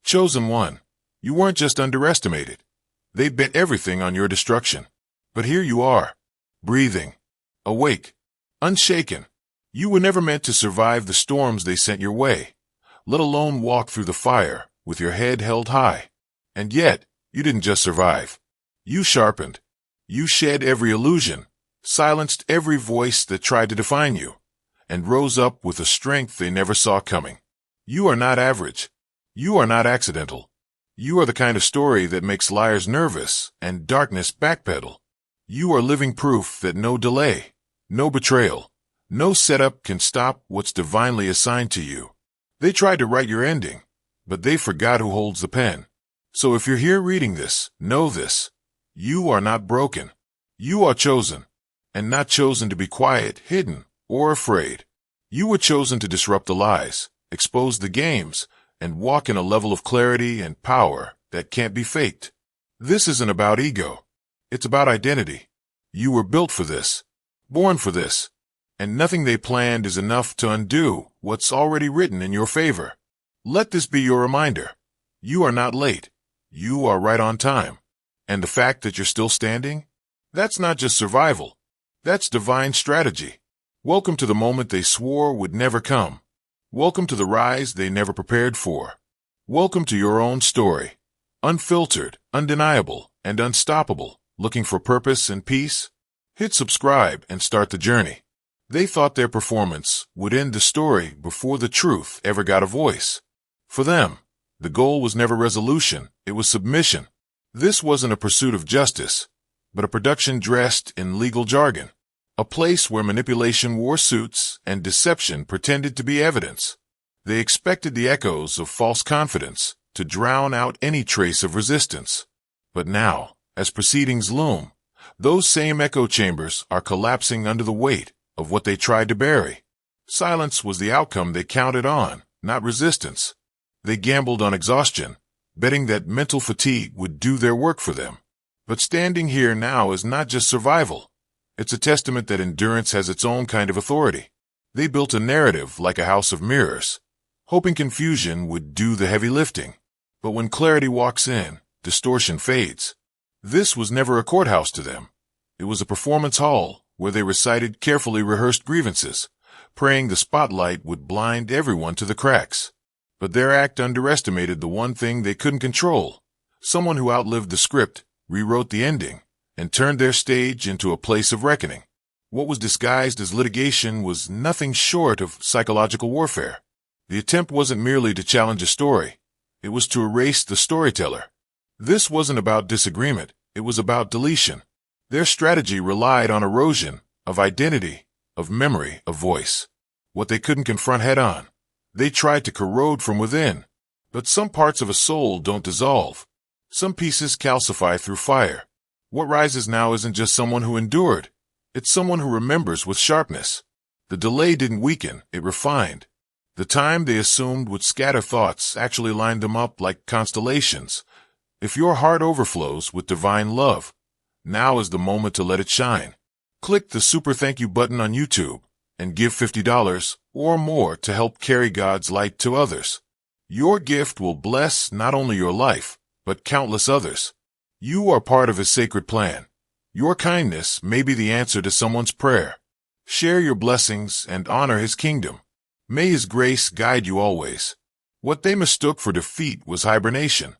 Chosen one, you weren't just underestimated. They bet everything on your destruction. But here you are, breathing, awake, unshaken. You were never meant to survive the storms they sent your way, let alone walk through the fire with your head held high. And yet, you didn't just survive. You sharpened. You shed every illusion, silenced every voice that tried to define you, and rose up with a strength they never saw coming. You are not average. You are not accidental. You are the kind of story that makes liars nervous and darkness backpedal. You are living proof that no delay, no betrayal, no setup can stop what's divinely assigned to you. They tried to write your ending, but they forgot who holds the pen. So if you're here reading this, know this. You are not broken. You are chosen, and not chosen to be quiet, hidden, or afraid. You were chosen to disrupt the lies, expose the games, and walk in a level of clarity and power that can't be faked. This isn't about ego. It's about identity. You were built for this, born for this, and nothing they planned is enough to undo what's already written in your favor. Let this be your reminder. You are not late. You are right on time. And the fact that you're still standing? That's not just survival. That's divine strategy. Welcome to the moment they swore would never come. Welcome to the rise they never prepared for. Welcome to your own story. Unfiltered, undeniable, and unstoppable. Looking for purpose and peace? Hit subscribe and start the journey. They thought their performance would end the story before the truth ever got a voice. For them, the goal was never resolution, it was submission. This wasn't a pursuit of justice, but a production dressed in legal jargon. A place where manipulation wore suits and deception pretended to be evidence. They expected the echoes of false confidence to drown out any trace of resistance. But now, as proceedings loom, those same echo chambers are collapsing under the weight of what they tried to bury. Silence was the outcome they counted on, not resistance. They gambled on exhaustion, betting that mental fatigue would do their work for them. But standing here now is not just survival. It's a testament that endurance has its own kind of authority. They built a narrative like a house of mirrors, hoping confusion would do the heavy lifting. But when clarity walks in, distortion fades. This was never a courthouse to them. It was a performance hall where they recited carefully rehearsed grievances, praying the spotlight would blind everyone to the cracks. But their act underestimated the one thing they couldn't control. Someone who outlived the script rewrote the ending and turned their stage into a place of reckoning. What was disguised as litigation was nothing short of psychological warfare. The attempt wasn't merely to challenge a story. It was to erase the storyteller. This wasn't about disagreement. It was about deletion. Their strategy relied on erosion of identity, of memory, of voice. What they couldn't confront head-on, they tried to corrode from within. But some parts of a soul don't dissolve. Some pieces calcify through fire. What rises now isn't just someone who endured. It's someone who remembers with sharpness. The delay didn't weaken, it refined. The time they assumed would scatter thoughts actually lined them up like constellations. If your heart overflows with divine love, now is the moment to let it shine. Click the super thank you button on YouTube and give $50 or more to help carry God's light to others. Your gift will bless not only your life, but countless others. You are part of His sacred plan. Your kindness may be the answer to someone's prayer. Share your blessings and honor His kingdom. May His grace guide you always. What they mistook for defeat was hibernation.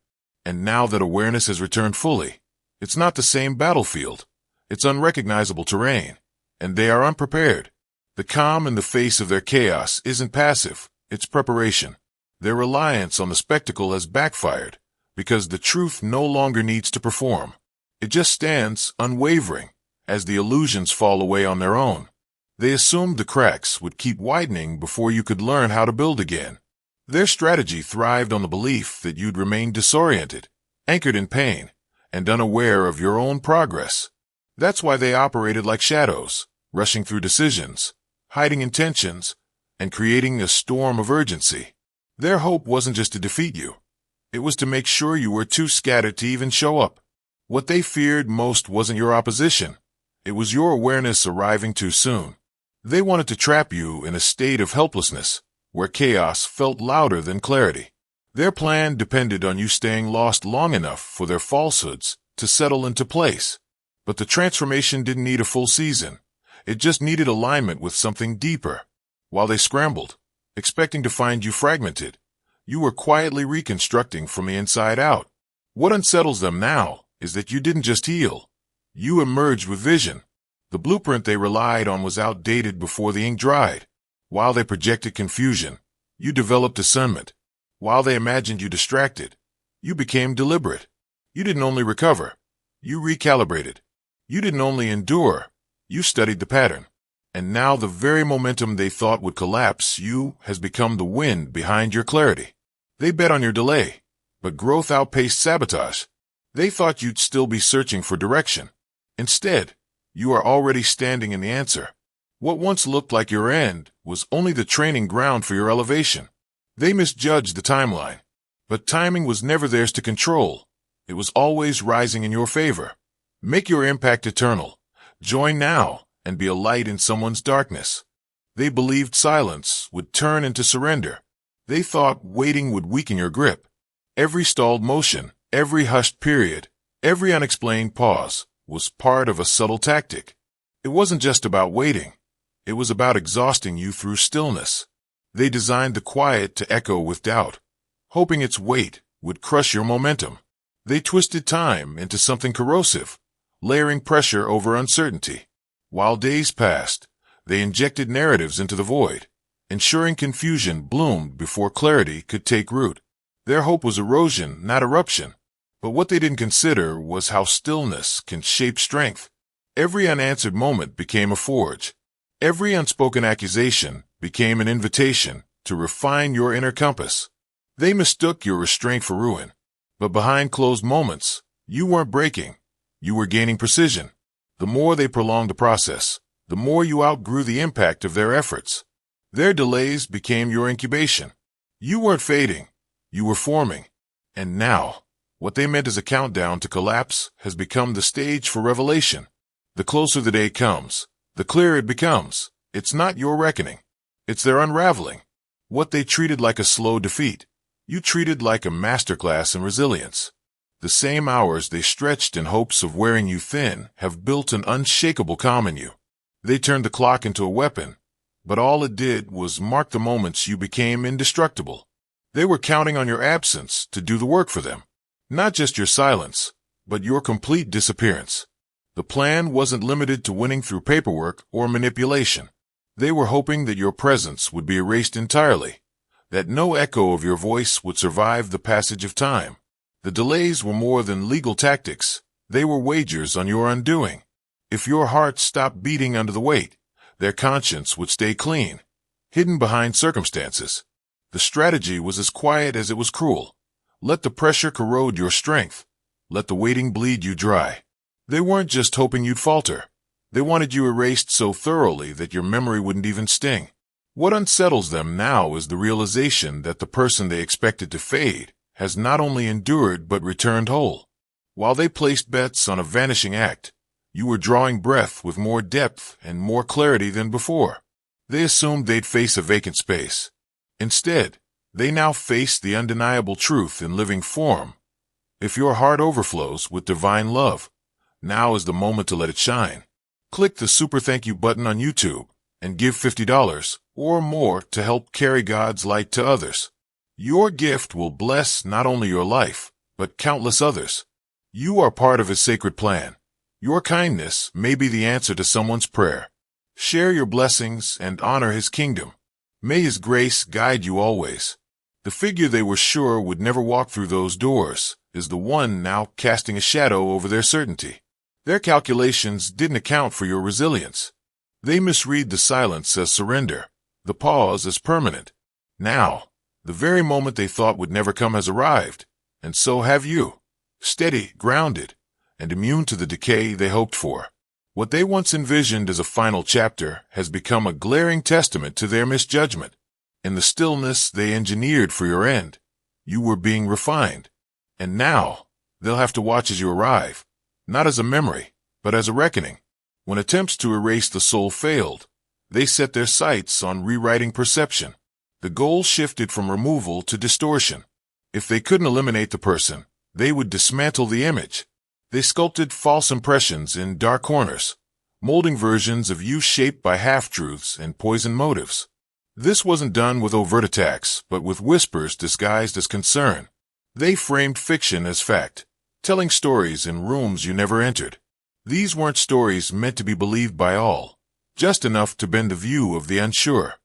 And now that awareness has returned fully, it's not the same battlefield. It's unrecognizable terrain. And they are unprepared. The calm in the face of their chaos isn't passive, it's preparation. Their reliance on the spectacle has backfired, because the truth no longer needs to perform. It just stands unwavering as the illusions fall away on their own. They assumed the cracks would keep widening before you could learn how to build again. Their strategy thrived on the belief that you'd remain disoriented, anchored in pain, and unaware of your own progress. That's why they operated like shadows, rushing through decisions, hiding intentions, and creating a storm of urgency. Their hope wasn't just to defeat you. It was to make sure you were too scattered to even show up. What they feared most wasn't your opposition. It was your awareness arriving too soon. They wanted to trap you in a state of helplessness, where chaos felt louder than clarity. Their plan depended on you staying lost long enough for their falsehoods to settle into place. But the transformation didn't need a full season. It just needed alignment with something deeper. While they scrambled, expecting to find you fragmented, you were quietly reconstructing from the inside out. What unsettles them now is that you didn't just heal. You emerged with vision. The blueprint they relied on was outdated before the ink dried. While they projected confusion, you developed discernment. While they imagined you distracted, you became deliberate. You didn't only recover, you recalibrated. You didn't only endure, you studied the pattern. And now the very momentum they thought would collapse you has become the wind behind your clarity. They bet on your delay, but growth outpaced sabotage. They thought you'd still be searching for direction. Instead, you are already standing in the answer. What once looked like your end was only the training ground for your elevation. They misjudged the timeline, but timing was never theirs to control. It was always rising in your favor. Make your impact eternal. Join now and be a light in someone's darkness. They believed silence would turn into surrender. They thought waiting would weaken your grip. Every stalled motion, every hushed period, every unexplained pause was part of a subtle tactic. It wasn't just about waiting. It was about exhausting you through stillness. They designed the quiet to echo with doubt, hoping its weight would crush your momentum. They twisted time into something corrosive, layering pressure over uncertainty. While days passed, they injected narratives into the void, ensuring confusion bloomed before clarity could take root. Their hope was erosion, not eruption. But what they didn't consider was how stillness can shape strength. Every unanswered moment became a forge. Every unspoken accusation became an invitation to refine your inner compass. They mistook your restraint for ruin. But behind closed moments, you weren't breaking. You were gaining precision. The more they prolonged the process, the more you outgrew the impact of their efforts. Their delays became your incubation. You weren't fading. You were forming. And now, what they meant as a countdown to collapse has become the stage for revelation. The closer the day comes, the clearer it becomes. It's not your reckoning. It's their unraveling. What they treated like a slow defeat, you treated like a masterclass in resilience. The same hours they stretched in hopes of wearing you thin have built an unshakable calm in you. They turned the clock into a weapon, but all it did was mark the moments you became indestructible. They were counting on your absence to do the work for them. Not just your silence, but your complete disappearance. The plan wasn't limited to winning through paperwork or manipulation. They were hoping that your presence would be erased entirely, that no echo of your voice would survive the passage of time. The delays were more than legal tactics. They were wagers on your undoing. If your heart stopped beating under the weight, their conscience would stay clean, hidden behind circumstances. The strategy was as quiet as it was cruel. Let the pressure corrode your strength. Let the waiting bleed you dry. They weren't just hoping you'd falter. They wanted you erased so thoroughly that your memory wouldn't even sting. What unsettles them now is the realization that the person they expected to fade has not only endured but returned whole. While they placed bets on a vanishing act, you were drawing breath with more depth and more clarity than before. They assumed they'd face a vacant space. Instead, they now face the undeniable truth in living form. If your heart overflows with divine love, now is the moment to let it shine. Click the super thank you button on YouTube and give $50 or more to help carry God's light to others. Your gift will bless not only your life, but countless others. You are part of His sacred plan. Your kindness may be the answer to someone's prayer. Share your blessings and honor His kingdom. May His grace guide you always. The figure they were sure would never walk through those doors is the one now casting a shadow over their certainty. Their calculations didn't account for your resilience. They misread the silence as surrender, the pause as permanent. Now, the very moment they thought would never come has arrived, and so have you, steady, grounded, and immune to the decay they hoped for. What they once envisioned as a final chapter has become a glaring testament to their misjudgment. In the stillness they engineered for your end, you were being refined. And now, they'll have to watch as you arrive, not as a memory, but as a reckoning. When attempts to erase the soul failed, they set their sights on rewriting perception. The goal shifted from removal to distortion. If they couldn't eliminate the person, they would dismantle the image. They sculpted false impressions in dark corners, molding versions of you shaped by half-truths and poisoned motives. This wasn't done with overt attacks, but with whispers disguised as concern. They framed fiction as fact, telling stories in rooms you never entered. These weren't stories meant to be believed by all, just enough to bend the view of the unsure.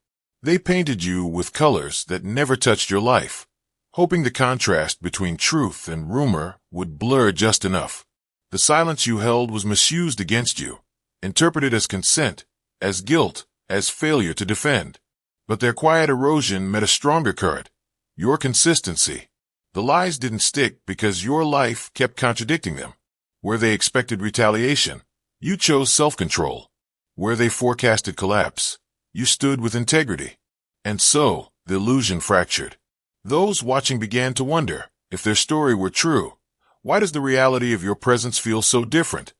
They painted you with colors that never touched your life, hoping the contrast between truth and rumor would blur just enough. The silence you held was misused against you, interpreted as consent, as guilt, as failure to defend. But their quiet erosion met a stronger current, your consistency. The lies didn't stick because your life kept contradicting them. Where they expected retaliation, you chose self-control. Where they forecasted collapse, you stood with integrity. And so, the illusion fractured. Those watching began to wonder, if their story were true, why does the reality of your presence feel so different?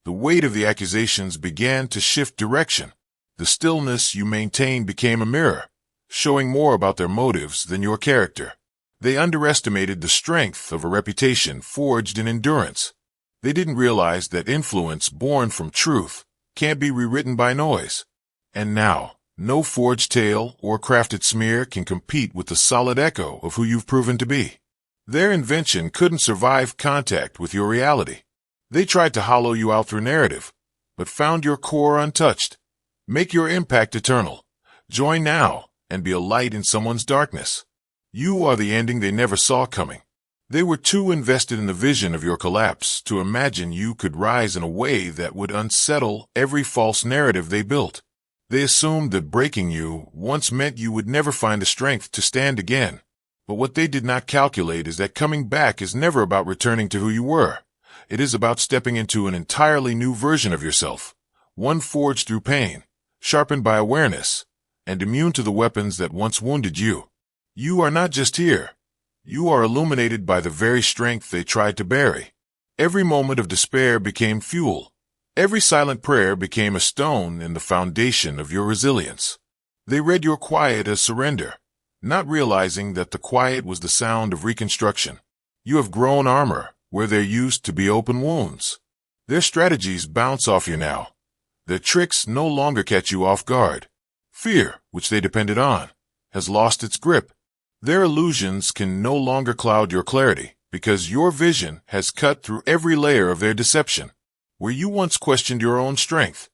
The weight of the accusations began to shift direction. The stillness you maintained became a mirror, showing more about their motives than your character. They underestimated the strength of a reputation forged in endurance. They didn't realize that influence born from truth can't be rewritten by noise. And now, no forged tale or crafted smear can compete with the solid echo of who you've proven to be. Their invention couldn't survive contact with your reality. They tried to hollow you out through narrative, but found your core untouched. Make your impact eternal. Join now and be a light in someone's darkness. You are the ending they never saw coming. They were too invested in the vision of your collapse to imagine you could rise in a way that would unsettle every false narrative they built. They assumed that breaking you once meant you would never find the strength to stand again. But what they did not calculate is that coming back is never about returning to who you were. It is about stepping into an entirely new version of yourself, one forged through pain, sharpened by awareness, and immune to the weapons that once wounded you. You are not just here. You are illuminated by the very strength they tried to bury. Every moment of despair became fuel. Every silent prayer became a stone in the foundation of your resilience. They read your quiet as surrender, not realizing that the quiet was the sound of reconstruction. You have grown armor where there used to be open wounds. Their strategies bounce off you now. Their tricks no longer catch you off guard. Fear, which they depended on, has lost its grip. Their illusions can no longer cloud your clarity because your vision has cut through every layer of their deception. Where you once questioned your own strength,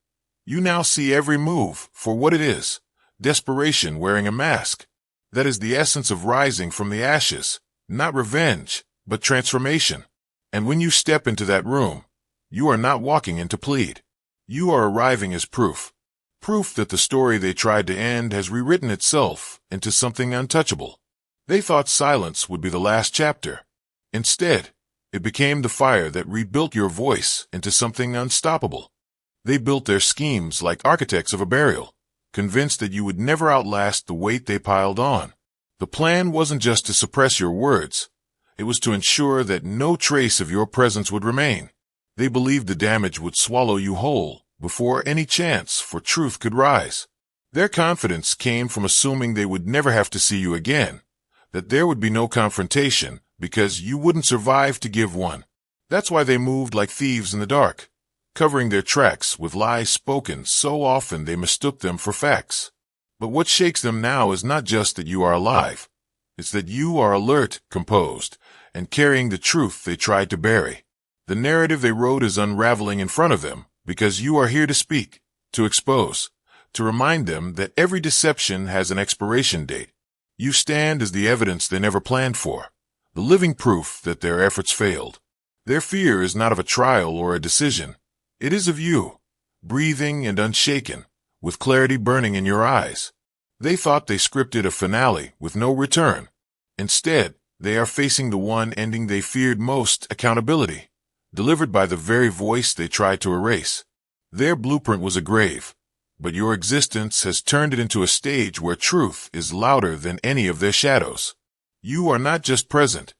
you now see every move for what it is, desperation wearing a mask. That is the essence of rising from the ashes, not revenge, but transformation. And when you step into that room, you are not walking in to plead. You are arriving as proof. Proof that the story they tried to end has rewritten itself into something untouchable. They thought silence would be the last chapter. Instead, it became the fire that rebuilt your voice into something unstoppable. They built their schemes like architects of a burial, convinced that you would never outlast the weight they piled on. The plan wasn't just to suppress your words. It was to ensure that no trace of your presence would remain. They believed the damage would swallow you whole before any chance for truth could rise. Their confidence came from assuming they would never have to see you again, that there would be no confrontation because you wouldn't survive to give one. That's why they moved like thieves in the dark, covering their tracks with lies spoken so often they mistook them for facts. But what shakes them now is not just that you are alive. It's that you are alert, composed, and carrying the truth they tried to bury. The narrative they wrote is unraveling in front of them because you are here to speak, to expose, to remind them that every deception has an expiration date. You stand as the evidence they never planned for, the living proof that their efforts failed. Their fear is not of a trial or a decision. It is of you, breathing and unshaken, with clarity burning in your eyes. They thought they scripted a finale with no return. Instead, they are facing the one ending they feared most, accountability, delivered by the very voice they tried to erase. Their blueprint was a grave, but your existence has turned it into a stage where truth is louder than any of their shadows. You are not just present.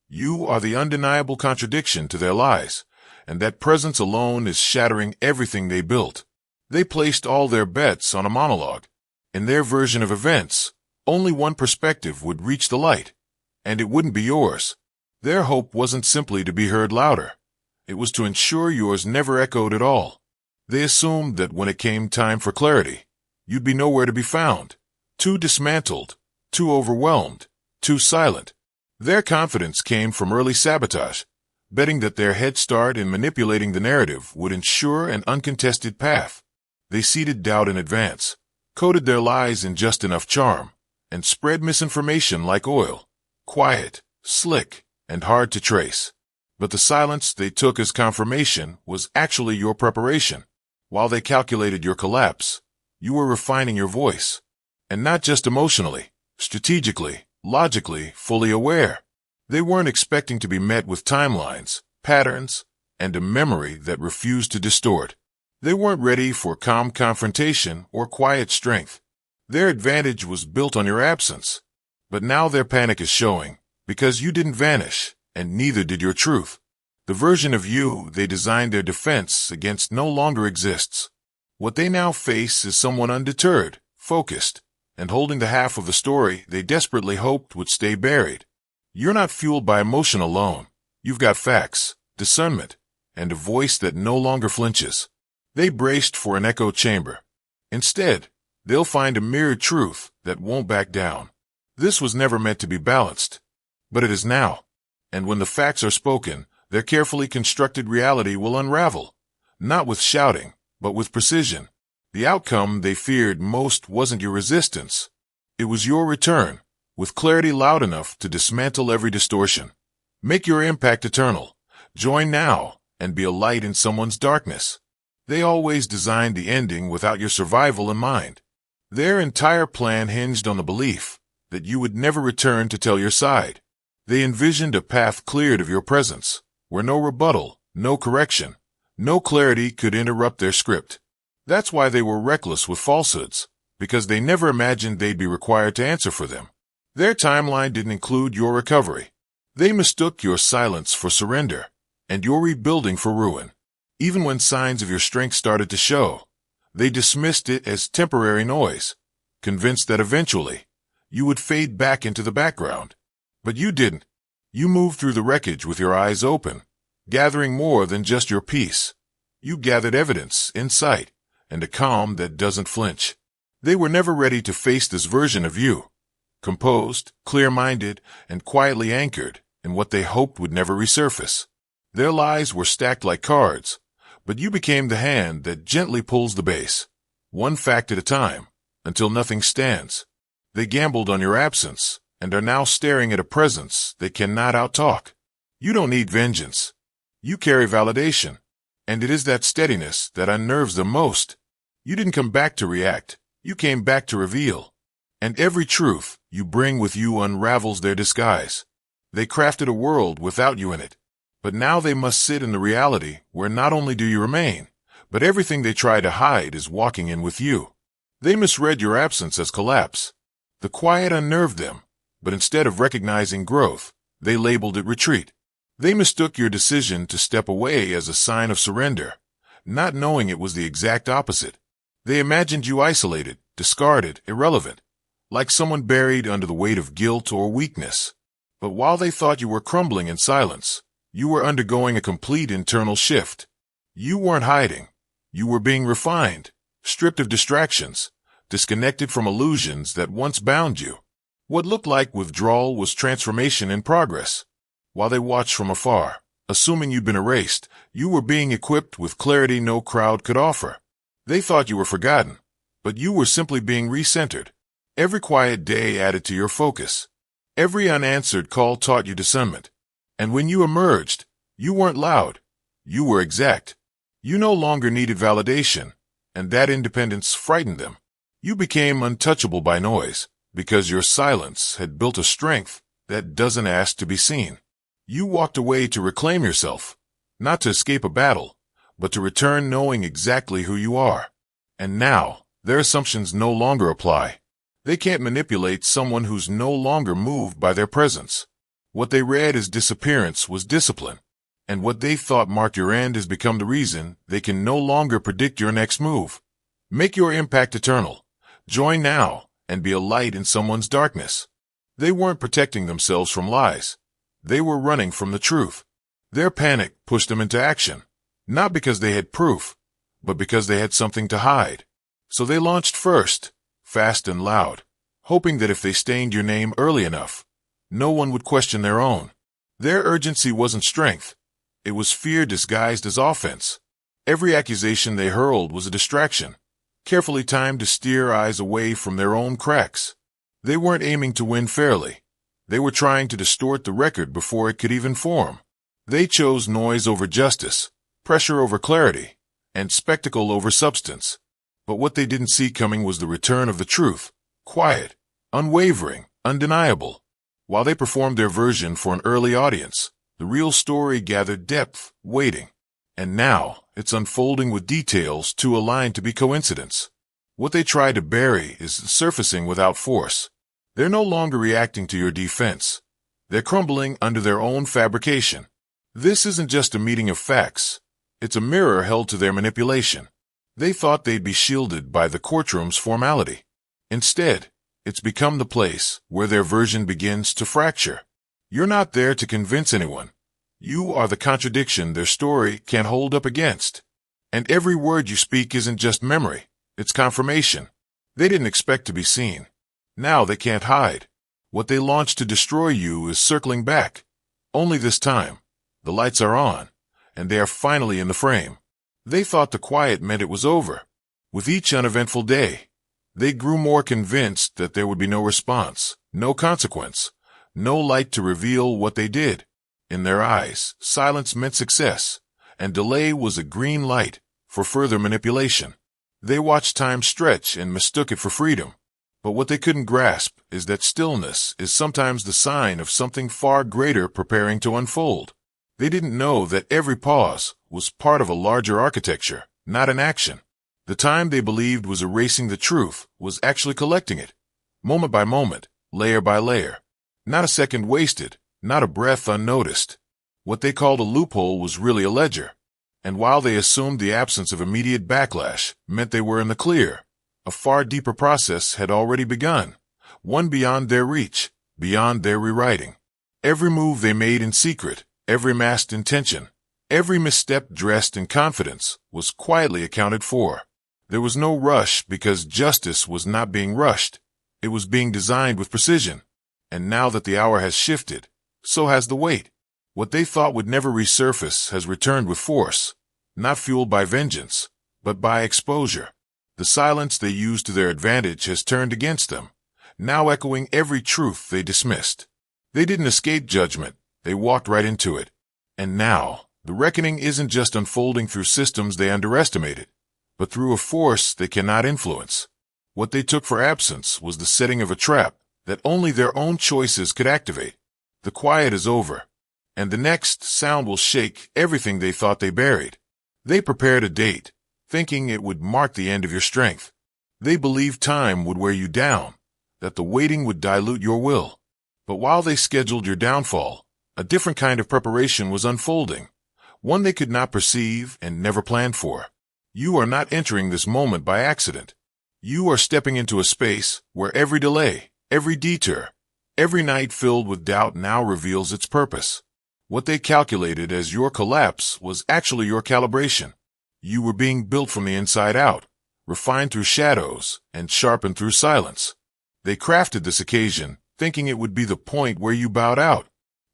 You are the undeniable contradiction to their lies, and that presence alone is shattering everything they built. They placed all their bets on a monologue. In their version of events, only one perspective would reach the light, and it wouldn't be yours. Their hope wasn't simply to be heard louder. It was to ensure yours never echoed at all. They assumed that when it came time for clarity, you'd be nowhere to be found, too dismantled, too overwhelmed, too silent. Their confidence came from early sabotage, betting that their head start in manipulating the narrative would ensure an uncontested path. They seeded doubt in advance, coated their lies in just enough charm, and spread misinformation like oil, quiet, slick, and hard to trace. But the silence they took as confirmation was actually your preparation. While they calculated your collapse, you were refining your voice. And not just emotionally, strategically, logically, fully aware. They weren't expecting to be met with timelines, patterns, and a memory that refused to distort. They weren't ready for calm confrontation or quiet strength. Their advantage was built on your absence. But now their panic is showing, because you didn't vanish, and neither did your truth. The version of you they designed their defense against no longer exists. What they now face is someone undeterred, focused, and holding the half of the story they desperately hoped would stay buried. You're not fueled by emotion alone. You've got facts, discernment, and a voice that no longer flinches. They braced for an echo chamber. Instead, they'll find a mirrored truth that won't back down. This was never meant to be balanced, but it is now. And when the facts are spoken, their carefully constructed reality will unravel, not with shouting, but with precision. The outcome they feared most wasn't your resistance. It was your return, with clarity loud enough to dismantle every distortion. Make your impact eternal. Join now and be a light in someone's darkness. They always designed the ending without your survival in mind. Their entire plan hinged on the belief that you would never return to tell your side. They envisioned a path cleared of your presence, where no rebuttal, no correction, no clarity could interrupt their script. That's why they were reckless with falsehoods, because they never imagined they'd be required to answer for them. Their timeline didn't include your recovery. They mistook your silence for surrender, and your rebuilding for ruin. Even when signs of your strength started to show, they dismissed it as temporary noise, convinced that eventually you would fade back into the background. But you didn't. You moved through the wreckage with your eyes open, gathering more than just your peace. You gathered evidence, insight, and a calm that doesn't flinch. They were never ready to face this version of you, composed, clear-minded, and quietly anchored in what they hoped would never resurface. Their lies were stacked like cards, but you became the hand that gently pulls the base, one fact at a time, until nothing stands. They gambled on your absence, and are now staring at a presence they cannot outtalk. You don't need vengeance. You carry validation, and it is that steadiness that unnerves them most. You didn't come back to react. You came back to reveal. And every truth you bring with you unravels their disguise. They crafted a world without you in it. But now they must sit in the reality where not only do you remain, but everything they try to hide is walking in with you. They misread your absence as collapse. The quiet unnerved them, but instead of recognizing growth, they labeled it retreat. They mistook your decision to step away as a sign of surrender, not knowing it was the exact opposite. They imagined you isolated, discarded, irrelevant, like someone buried under the weight of guilt or weakness. But while they thought you were crumbling in silence, you were undergoing a complete internal shift. You weren't hiding. You were being refined, stripped of distractions, disconnected from illusions that once bound you. What looked like withdrawal was transformation in progress. While they watched from afar, assuming you'd been erased, you were being equipped with clarity no crowd could offer. They thought you were forgotten, but you were simply being recentered. Every quiet day added to your focus. Every unanswered call taught you discernment. And when you emerged, you weren't loud. You were exact. You no longer needed validation, and that independence frightened them. You became untouchable by noise, because your silence had built a strength that doesn't ask to be seen. You walked away to reclaim yourself, not to escape a battle, but to return knowing exactly who you are. And now, their assumptions no longer apply. They can't manipulate someone who's no longer moved by their presence. What they read as disappearance was discipline, and what they thought marked your end has become the reason they can no longer predict your next move. Make your impact eternal. Join now and be a light in someone's darkness. They weren't protecting themselves from lies. They were running from the truth. Their panic pushed them into action, not because they had proof, but because they had something to hide. So they launched first, fast and loud, hoping that if they stained your name early enough, no one would question their own. Their urgency wasn't strength. It was fear disguised as offense. Every accusation they hurled was a distraction, carefully timed to steer eyes away from their own cracks. They weren't aiming to win fairly. They were trying to distort the record before it could even form. They chose noise over justice, pressure over clarity, and spectacle over substance. But what they didn't see coming was the return of the truth, quiet, unwavering, undeniable. While they performed their version for an early audience, the real story gathered depth, waiting. And now, it's unfolding with details too aligned to be coincidence. What they tried to bury is surfacing without force. They're no longer reacting to your defense. They're crumbling under their own fabrication. This isn't just a meeting of facts. It's a mirror held to their manipulation. They thought they'd be shielded by the courtroom's formality. Instead, it's become the place where their version begins to fracture. You're not there to convince anyone. You are the contradiction their story can't hold up against. And every word you speak isn't just memory. It's confirmation. They didn't expect to be seen. Now they can't hide. What they launched to destroy you is circling back. Only this time, the lights are on, and they are finally in the frame. They thought the quiet meant it was over. With each uneventful day, they grew more convinced that there would be no response, no consequence, no light to reveal what they did. In their eyes, silence meant success, and delay was a green light for further manipulation. They watched time stretch and mistook it for freedom. But what they couldn't grasp is that stillness is sometimes the sign of something far greater preparing to unfold. They didn't know that every pause was part of a larger architecture, not an action. The time they believed was erasing the truth was actually collecting it, moment by moment, layer by layer. Not a second wasted, not a breath unnoticed. What they called a loophole was really a ledger. And while they assumed the absence of immediate backlash meant they were in the clear, a far deeper process had already begun, one beyond their reach, beyond their rewriting. Every move they made in secret, every masked intention, every misstep dressed in confidence was quietly accounted for. There was no rush because justice was not being rushed. It was being designed with precision. And now that the hour has shifted, so has the weight. What they thought would never resurface has returned with force, not fueled by vengeance, but by exposure. The silence they used to their advantage has turned against them, now echoing every truth they dismissed. They didn't escape judgment, they walked right into it. And now, the reckoning isn't just unfolding through systems they underestimated, but through a force they cannot influence. What they took for absence was the setting of a trap that only their own choices could activate. The quiet is over, and the next sound will shake everything they thought they buried. They prepared a date, thinking it would mark the end of your strength. They believed time would wear you down, that the waiting would dilute your will. But while they scheduled your downfall, a different kind of preparation was unfolding, one they could not perceive and never planned for. You are not entering this moment by accident. You are stepping into a space where every delay, every detour, every night filled with doubt now reveals its purpose. What they calculated as your collapse was actually your calibration. You were being built from the inside out, refined through shadows and sharpened through silence. They crafted this occasion, thinking it would be the point where you bowed out.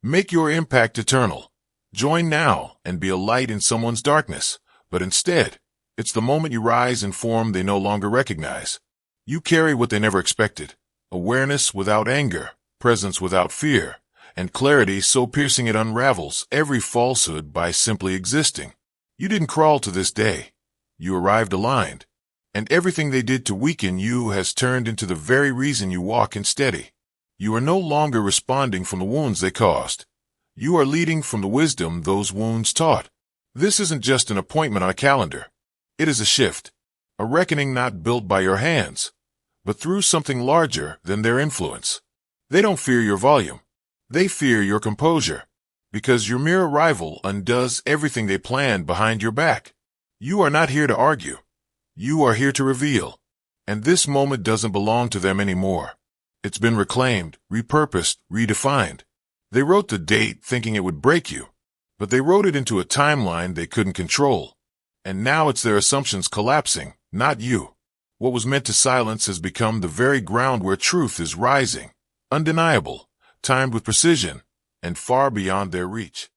Make your impact eternal. Join now and be a light in someone's darkness. But instead, it's the moment you rise in form they no longer recognize. You carry what they never expected. Awareness without anger, presence without fear, and clarity so piercing it unravels every falsehood by simply existing. You didn't crawl to this day. You arrived aligned. And everything they did to weaken you has turned into the very reason you walk in steady. You are no longer responding from the wounds they caused. You are leading from the wisdom those wounds taught. This isn't just an appointment on a calendar. It is a shift, a reckoning not built by your hands, but through something larger than their influence. They don't fear your volume. They fear your composure, because your mere arrival undoes everything they planned behind your back. You are not here to argue. You are here to reveal. And this moment doesn't belong to them anymore. It's been reclaimed, repurposed, redefined. They wrote the date thinking it would break you, but they wrote it into a timeline they couldn't control. And now it's their assumptions collapsing, not you. What was meant to silence has become the very ground where truth is rising, undeniable, timed with precision, and far beyond their reach.